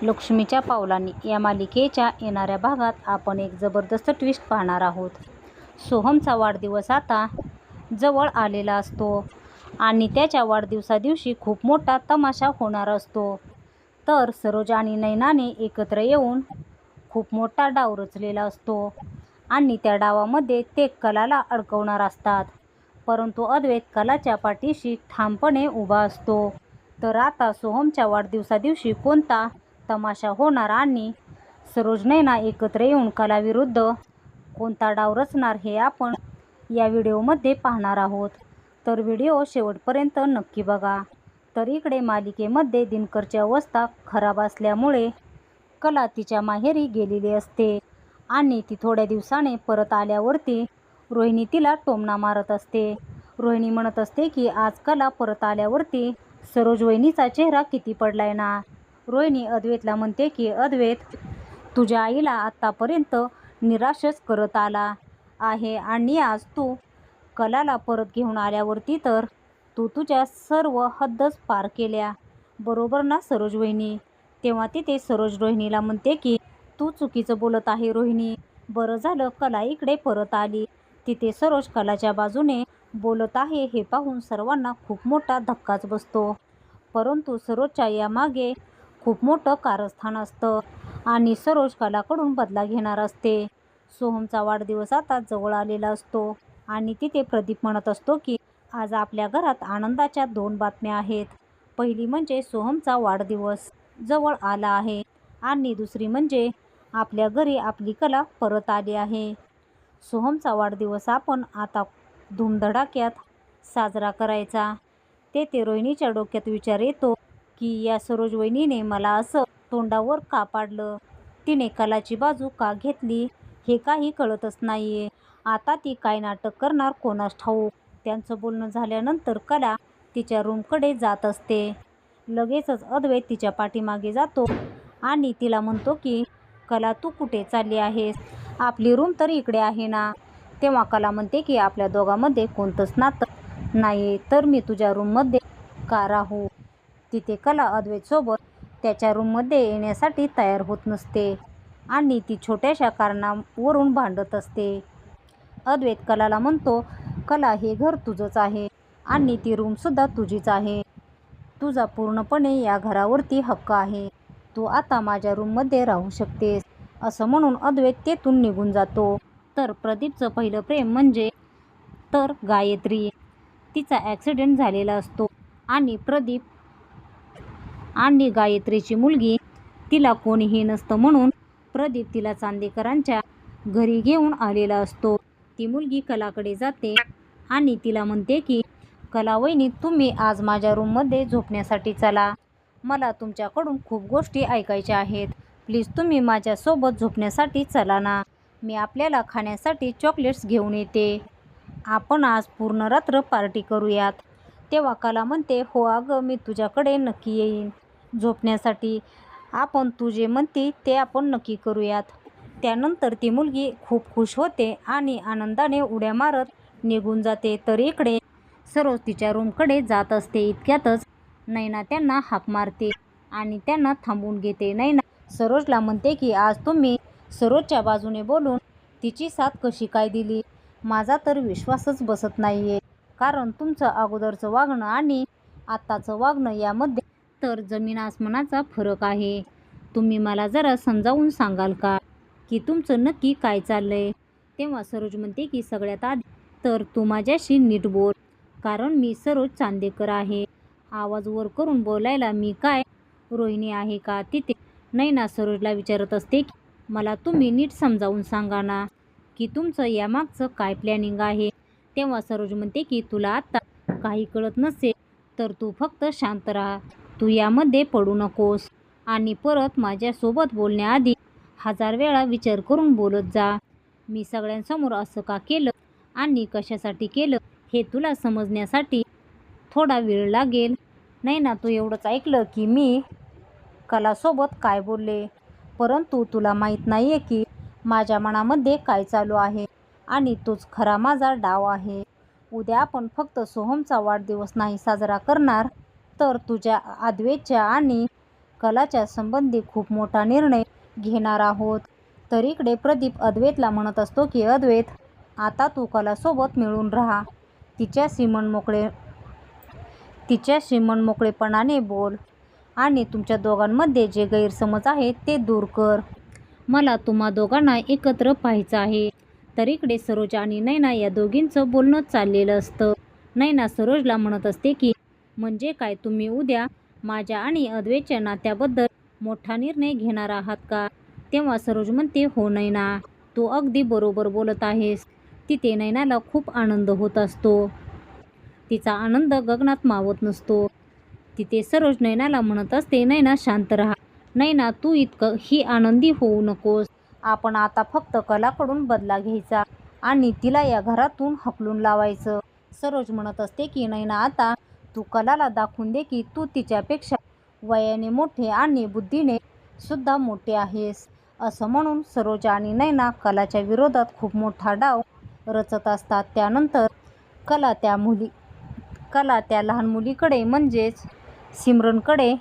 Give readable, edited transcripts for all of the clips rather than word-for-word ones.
लक्ष्मीच्या पावलांनी या मालिकेच्या येणाऱ्या भागात आपण एक जबरदस्त ट्विस्ट पाहणार आहोत. सोहमचा वाढदिवस आता जवळ आलेला असतो आणि त्याच्या वाढदिवसादिवशी खूप मोठा तमाशा होणार असतो. तर सरोज आणि नैनाने एकत्र येऊन खूप मोठा डाव रचलेला असतो आणि त्या डावामध्ये ते कलाला अडकवणार असतात. परंतु अद्वैत कलाच्या पाठीशी ठामपणे उभा असतो. तर आता सोहमच्या वाढदिवसादिवशी कोणता तमाशा होणार आणि सरोज नैना एकत्र येऊन कलाविरुद्ध कोणता डाव रचणार हे आपण या व्हिडिओमध्ये पाहणार आहोत. तर व्हिडिओ शेवटपर्यंत नक्की बघा. तर इकडे मालिकेमध्ये दिनकरची अवस्था खराब असल्यामुळे कला तिच्या माहेरी गेलेली असते आणि ती थोड्या दिवसाने परत आल्यावरती रोहिणी तिला टोमणा मारत असते. रोहिणी म्हणत असते की आज कला परत आल्यावरती सरोज वहिनीचा चेहरा किती पडलाय ना. रोहिणी अद्वैतला म्हणते की अद्वैत, तुझ्या आईला आत्तापर्यंत निराशच करत आला आहे आणि आज तू कलाला परत घेऊन आल्यावरती तर तू तुझ्या सर्व हद्दच पार केल्या, बरोबर ना सरोज वहिनी. तेव्हा तिथे सरोज रोहिणीला म्हणते की तू चुकीचं बोलत आहे रोहिणी. बरं झालं कला इकडे परत आली. तिथे सरोज कलाच्या बाजूने बोलत आहे हे पाहून सर्वांना खूप मोठा धक्काच बसतो. परंतु सरोजच्या यामागे खूप मोठं कारस्थान असतं आणि सरोज कलाकडून बदला घेणार असते. सोहमचा वाढदिवस आता जवळ आलेला असतो आणि तिथे प्रदीप म्हणत असतो की आज आपल्या घरात आनंदाच्या 2 बातम्या आहेत. पहिली म्हणजे सोहमचा वाढदिवस जवळ आला आहे आणि दुसरी म्हणजे आपल्या घरी आपली कला परत आली आहे. सोहमचा वाढदिवस आपण आता धूमधडाक्यात साजरा करायचा. तेथे रोहिणीच्या डोक्यात विचार येतो की या सरोज वहिनीने मला असं तोंडावर का पाडलं. तिने कलाची बाजू का घेतली हे काही कळतच नाहीये. आता ती काय नाटक करणार कोणास ठाऊक. त्यांचं बोलणं झाल्यानंतर कला तिच्या रूमकडे जात असते. लगेचच अद्वैत तिच्या पाठीमागे जातो आणि तिला म्हणतो की कला, तू कुठे चालली आहेस? आपली रूम तर इकडे आहे ना. तेव्हा कला म्हणते की आपल्या दोघांमध्ये कोणतंच नातं नाही, तर मी तुझ्या रूममध्ये का राहू. तिथे कला अद्वैतसोबत त्याच्या रूममध्ये येण्यासाठी तयार होत नसते आणि ती छोट्याशा कारणावरून भांडत असते. अद्वैत कलाला म्हणतो, कला, हे घर तुझंच आहे आणि ती रूमसुद्धा तुझीच आहे. तुझा पूर्णपणे या घरावरती हक्क आहे. तू आता माझ्या रूममध्ये राहू शकतेस. असं म्हणून अद्वैत तेथून निघून जातो. तर प्रदीपचं पहिलं प्रेम म्हणजे तर गायत्री. तिचा ॲक्सिडेंट झालेला असतो आणि प्रदीप आणि गायत्रीची मुलगी, तिला कोणीही नसतं म्हणून प्रदीप तिला चांदेकरांच्या घरी घेऊन आलेला असतो. ती मुलगी कलाकडे जाते आणि तिला म्हणते की कला वहिनी, तुम्ही आज माझ्या रूममध्ये झोपण्यासाठी चला. मला तुमच्याकडून खूप गोष्टी ऐकायच्या आहेत. प्लीज तुम्ही माझ्यासोबत झोपण्यासाठी चला ना. मी आपल्याला खाण्यासाठी चॉकलेट्स घेऊन येते. आपण आज पूर्ण रात्र पार्टी करूयात. तेव्हा कला म्हणते, हो अगं, मी तुझ्याकडे नक्की येईन झोपण्यासाठी. आपण तू जे म्हणते ते आपण नक्की करूयात. त्यानंतर ती मुलगी खूप खुश होते आणि आनंदाने उड्या मारत निघून जाते. तर इकडे सरोज तिच्या रूमकडे जात असते. इतक्यातच नैना त्यांना हाक मारते आणि त्यांना थांबवून घेते. नैना सरोजला म्हणते की आज तुम्ही सरोजच्या बाजूने बोलून तिची साथ कशी काय दिली. माझा तर विश्वासच बसत नाहीये, कारण तुमचं अगोदरचं वागणं आणि आत्ताचं वागणं यामध्ये तर जमीन आसमानाचा फरक आहे. तुम्ही मला जरा समजावून सांगाल का की तुमचं नक्की काय चाललंय. तेव्हा सरोज म्हणते की सगळ्यात आधी तर तू माझ्याशी नीट बोल, कारण मी सरोज चांदेकर आहे. आवाज वर करून बोलायला मी काय रोहिणी आहे का. तिथे नैना सरोजला विचारत असते की मला तुम्ही नीट समजावून सांगा ना की तुमचं यामागचं काय प्लॅनिंग आहे. तेव्हा सरोज म्हणते की तुला आत्ता काही कळत नसेल तर तू फक्त शांत राहा. तू यामध्ये पडू नकोस आणि परत माझ्यासोबत बोलण्याआधी 1000 वेळा विचार करून बोलत जा. मी सगळ्यांसमोर असं का केलं आणि कशासाठी केलं हे तुला समजण्यासाठी थोडा वेळ लागेल. नैना, तू एवढंच ऐकलं की मी कलासोबत काय बोलले, परंतु तुला माहीत नाहीये की माझ्या मनामध्ये काय चालू आहे आणि तोच खरा माझा डाव आहे. उद्या आपण फक्त सोहमचा वाढदिवस नाही साजरा करणार, तर तुझ्या अद्वैतच्या आणि कलाच्या संबंधी खूप मोठा निर्णय घेणार आहोत. तर इकडे प्रदीप अद्वैतला म्हणत असतो की अद्वैत, आता तू कलासोबत मिळून राहा. तिच्याशी मनमोकळेपणाने बोल आणि तुमच्या दोघांमध्ये जे गैरसमज आहेत ते दूर कर. मला तुम्हा दोघांना एकत्र पाहायचं आहे. तर इकडे सरोज आणि नैना या दोघींचं बोलणं चाललेलं असतं. नैना सरोजला म्हणत असते की म्हणजे काय, तुम्ही उद्या माझ्या आणि अद्वैतच्या नात्याबद्दल मोठा निर्णय घेणार आहात का? तेव्हा सरोज म्हणते, हो नैना, तू अगदी बरोबर बोलत आहेस. तिथे नैनाला खूप आनंद होत असतो. तिचा आनंद गगनात मावत नसतो. तिथे सरोज नैनाला म्हणत असते, नैना शांत राहा. नैना, तू इतकं ही आनंदी होऊ नकोस. आपण आता फक्त कलाकडून बदला घ्यायचा आणि तिला या घरातून हकलून लावायचं. सरोज म्हणत असते की नैना, आता तू कलाला दाखवून दे की तू तिच्यापेक्षा वयाने मोठे आणि बुद्धीने सुद्धा मोठे आहेस. असं म्हणून सरोज आणि नैना कलाच्या विरोधात खूप मोठा डाव रचत असतात. त्यानंतर कला त्या लहान मुलीकडे म्हणजेच सिमरनकडे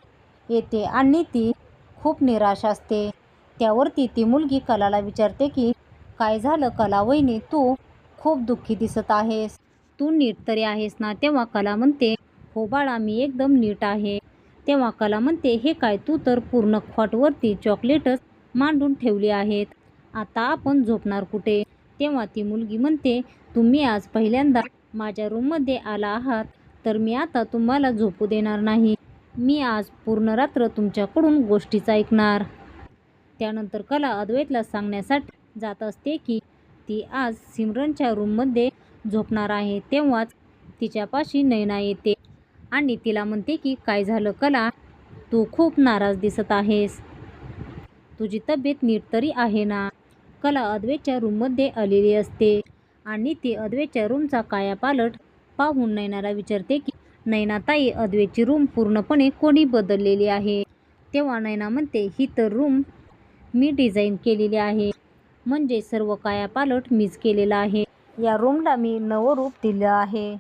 येते आणि ती खूप निराश असते. त्यावरती ती मुलगी कलाला विचारते की काय झालं कला वहिनी, तू खूप दुःखी दिसत आहेस. तू नीट तरी आहेस ना? तेव्हा कला म्हणते, हो बाळा, मी एकदम नीट आहे. तेव्हा कला म्हणते, हे काय, तू तर पूर्ण खॉटवरती चॉकलेटच मांडून ठेवली आहेत. आता आपण झोपणार कुठे? तेव्हा ती मुलगी म्हणते, तुम्ही आज पहिल्यांदा माझ्या रूममध्ये आला आहात, तर मी आता तुम्हाला झोपू देणार नाही. मी आज पूर्ण रात्र तुमच्याकडून गोष्टीच ऐकणार. त्यानंतर कला अद्वैतला सांगण्यासाठी जात असते की ती आज सिमरनच्या रूममध्ये झोपणार आहे. तेव्हाच तिच्यापाशी नैना येते आणि तिला म्हणते की काय झालं कला, तू खूप नाराज दिसत आहेस. तुझी तब्येत नीट तरी आहे ना? कला अद्वैतच्या रूममध्ये आलेली असते आणि ती अद्वैतच्या रूमचा कायापालट पाहून नैनाला विचारते की नैनाताई, अद्वैतची रूम पूर्णपणे कोणी बदललेली आहे? तेव्हा नैना म्हणते, ही तर रूम मी डिझाईन केलेली आहे. म्हणजे सर्व कायापालट मीच केलेला आहे. या रूमला मी नवं रूप दिलं आहे,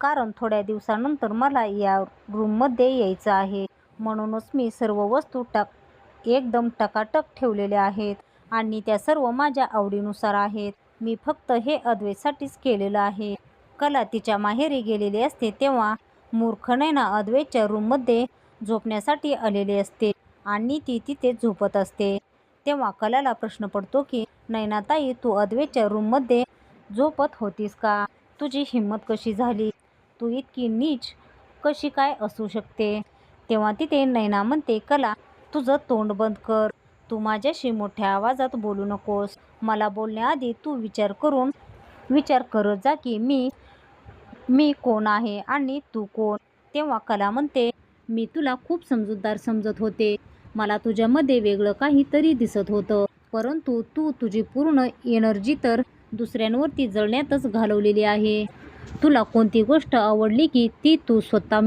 कारण थोड्या दिवसानंतर मला या रूममध्ये यायचं आहे. म्हणूनच मी सर्व वस्तू एकदम टकाटक ठेवलेल्या आहेत आणि त्या सर्व माझ्या आवडीनुसार आहेत. मी फक्त हे अद्वैतसाठीच केलेलं आहे. कला तिच्या माहेरी गेलेली असते तेव्हा मूर्ख नैना अद्वैतच्या रूममध्ये झोपण्यासाठी आलेली असते आणि ती तिथे झोपत असते. तेव्हा कलाला प्रश्न पडतो की नैनाताई, तू अद्वैतच्या रूममध्ये झोपत होतीस का? तुझी हिंमत कशी झाली? तू इतकी नीच कशी काय असू शकते? तेव्हा तिथे नैना म्हणते, कला, तुझं तोंड बंद कर. तू माझ्याशी मोठ्या आवाजात बोलू नकोस. मला बोलण्याआधी तू विचार करत जा की मी कोण आहे आणि तू कोण? तेव्हा कला म्हणते, मी तुला खूप समजूतदार समजत होते. मला तुझ्यामध्ये वेगळं काहीतरी दिसत होतं, परंतु तू तुझी पूर्ण एनर्जी तर दुसऱ्यांवरती जळण्यातच घालवलेली आहे. तुला कोणती गोष्ट आवडली की ती तू स्वतः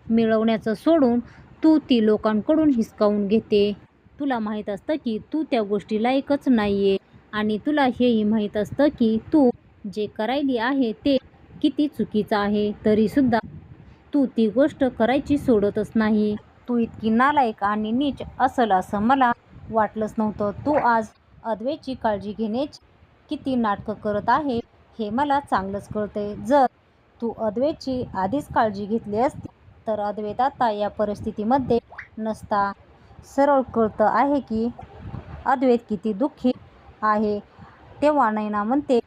मिळवण्याचं सोडून तू ती लोकांकडून हिसकावून घेते. तुला माहीत असतं की तू त्या गोष्टी लायकच नाहीये आणि तुला हेही माहीत असतं की तू जे करायली आहे ते किती चुकीचं आहे, तरीसुद्धा तू ती गोष्ट करायची सोडतच नाही. तू इतकी नालायक आणि नीच असेल असं मला वाटलंच नव्हतं. तू आज अद्वैतची काळजी घेण्याची किती नाटकं करत आहे हे मला चांगलंच कळतंय. जर तू अद्वैतची आधीच काळजी घेतली असती तर अद्वैत आता या परिस्थितीमध्ये नसता. सरळ कळतं आहे की अद्वैत किती दुःखी आहे. तेव्हा नैना म्हणते,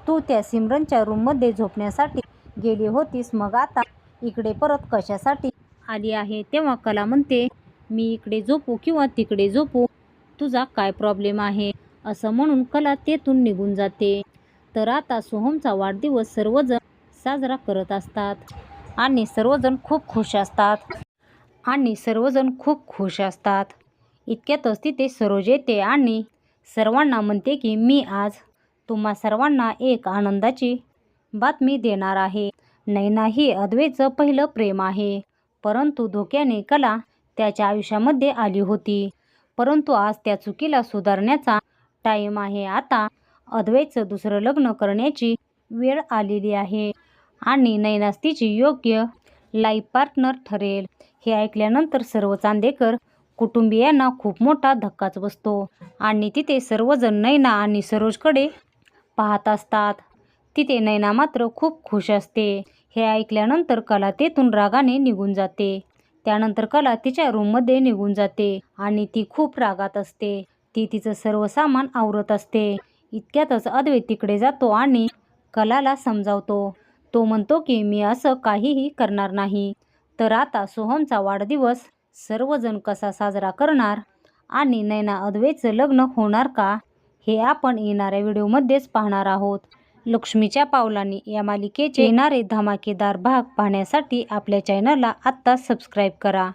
तू त्या सिमरनच्या रूममध्ये झोपण्यासाठी गेली होतीस, मग आता इकडे परत कशासाठी आली आहे? तेव्हा कला म्हणते, मी इकडे झोपू किंवा तिकडे झोपू, तुझा काय प्रॉब्लेम आहे? असं म्हणून कला तेथून निघून जाते. तर आता सोहमचा वाढदिवस सर्वजण साजरा करत असतात आणि सर्वजण खूप खुश असतात. इतक्यातच तिथे सरोज येते आणि सर्वांना म्हणते की मी आज तुम्हा सर्वांना एक आनंदाची बातमी देणार आहे. नैना ही अद्वैतचं पहिलं प्रेम आहे, परंतु धोक्याने कला त्याच्या आयुष्यामध्ये आली होती. परंतु आज त्या चुकीला सुधारण्याचा टाईम आहे. आता अद्वैतचं दुसरं लग्न करण्याची वेळ आलेली आहे आणि नैनाच तिची योग्य लाईफ पार्टनर ठरेल. हे ऐकल्यानंतर सर्व चांदेकर कुटुंबियांना खूप मोठा धक्काच बसतो आणि तिथे सर्वजण नैना आणि सरोजकडे पाहत असतात. तिथे नैना मात्र खूप खुश असते. हे ऐकल्यानंतर कला तेथून रागाने निघून जाते. त्यानंतर कला तिच्या रूममध्ये निघून जाते आणि ती खूप रागात असते. ती तिचं सर्व सामान आवरत असते. इतक्यातच अद्वैत तिकडे जातो आणि कलाला समजावतो. तो म्हणतो की मी असं काहीही करणार नाही. तर आता सोहमचा वाढदिवस सर्वजण कसा साजरा करणार आणि नैना अद्वैतचं लग्न होणार का, हे आपण येणाऱ्या व्हिडिओमध्येच पाहणार आहोत. लक्ष्मीच्या पावलांनी या मालिकेचे येणारे धमाकेदार भाग पाहण्यासाठी आपल्या चॅनलला आत्ताच सबस्क्राईब करा.